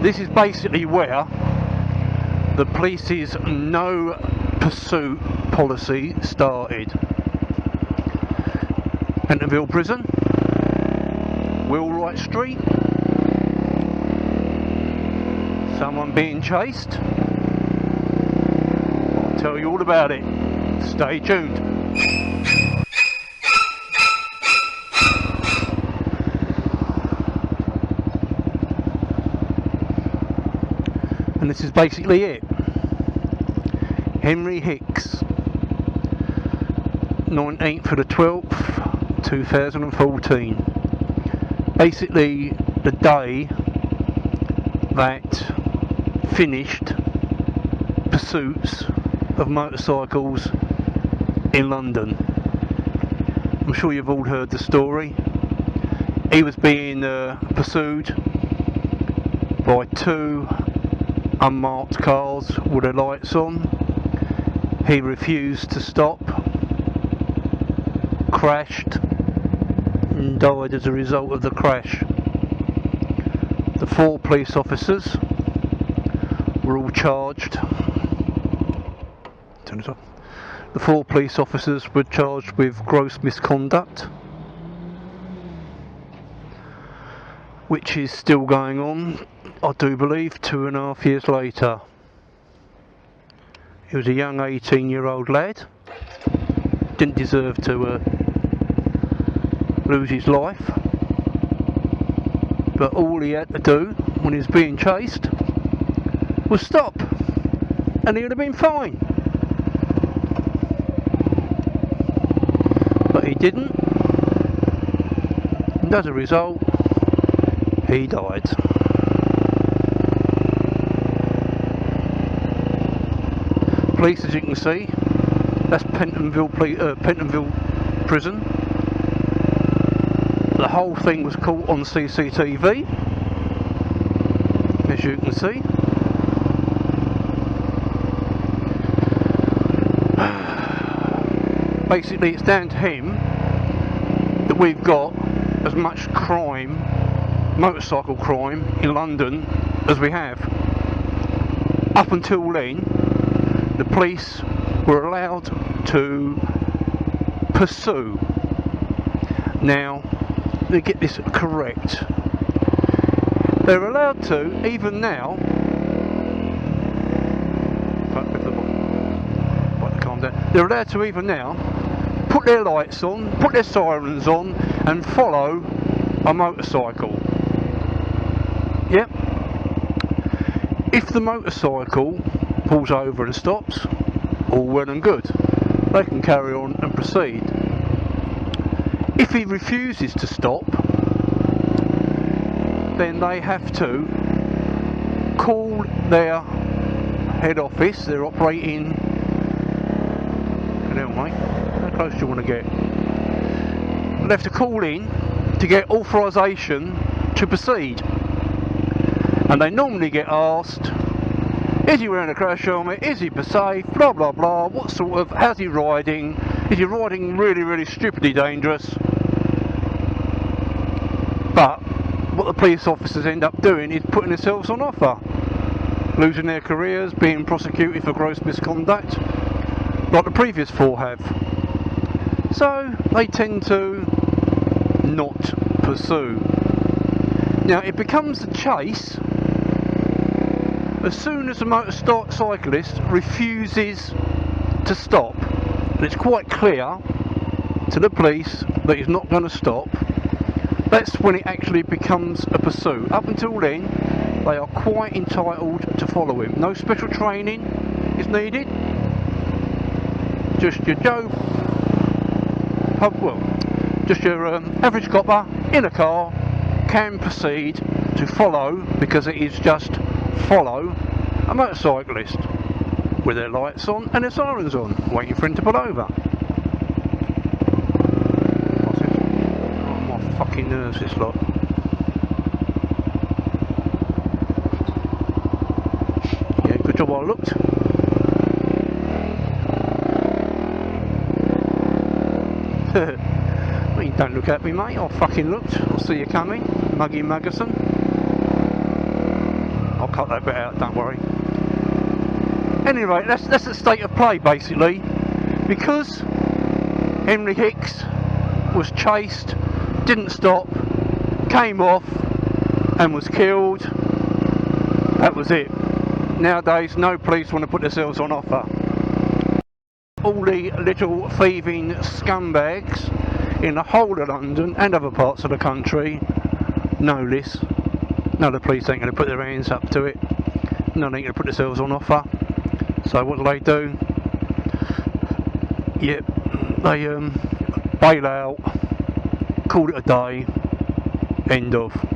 This is basically where the police's no pursuit policy started. Pentonville Prison, Wheelwright Street, someone being chased. I'll tell you all about it. Stay tuned. And this is basically it. Henry Hicks, 19th of the 12th, 2014. Basically the day that finished pursuits of motorcycles in London. I'm sure you've all heard the story. He was being pursued by two unmarked cars with their lights on. He refused to stop, crashed and died as a result of the crash. The 4 police officers were all charged. Turn it off. The 4 police officers were charged with gross misconduct, which is still going on, I do believe, 2.5 years later. He was a young 18-year-old lad, didn't deserve to lose his life, but all he had to do when he was being chased was stop, and he would have been fine. But he didn't, and as a result, he died. Police, as you can see, that's Pentonville Prison. The whole thing was caught on CCTV, as you can see. Basically, it's down to him that we've got as much crime, motorcycle crime, in London as we have. Up until then, the police were allowed to pursue. Now, let me get this correct. They're allowed to, even now, they're allowed to even now put their lights on, put their sirens on and follow a motorcycle. Yep. If the motorcycle pulls over and stops, all well and good. They can carry on and proceed. If he refuses to stop, then they have to call their head office, their operating. Mate, how close do you want to get? They have to call in to get authorisation to proceed, and they normally get asked, is he wearing a crash helmet, is he safe, blah blah blah, what sort of, how's he riding, is he riding really stupidly dangerous? But what the police officers end up doing is putting themselves on offer, losing their careers, being prosecuted for gross misconduct, like the previous 4 have. So they tend to not pursue. Now it becomes a chase as soon as a motorcyclist refuses to stop, and it's quite clear to the police that he's not going to stop. That's when it actually becomes a pursuit. Up until then, they are quite entitled to follow him. No special training is needed. Just your just your average copper in a car can proceed to follow, because it is just follow a motorcyclist with their lights on and their sirens on, waiting for him to pull over. Oh, my fucking nerves, this lot. Yeah, good job I looked. Well, you don't look at me, mate. I fucking looked. I see you coming, Muggy Muggerson. that bit out, don't worry. Anyway, that's the state of play basically. Because Henry Hicks was chased, didn't stop, came off and was killed, that was it. Nowadays no police want to put themselves on offer. All the little thieving scumbags in the whole of London and other parts of the country know this. No, the police ain't going to put their hands up to it. No, they ain't going to put themselves on offer. So what do? Yep, they bail out, call it a day, end of.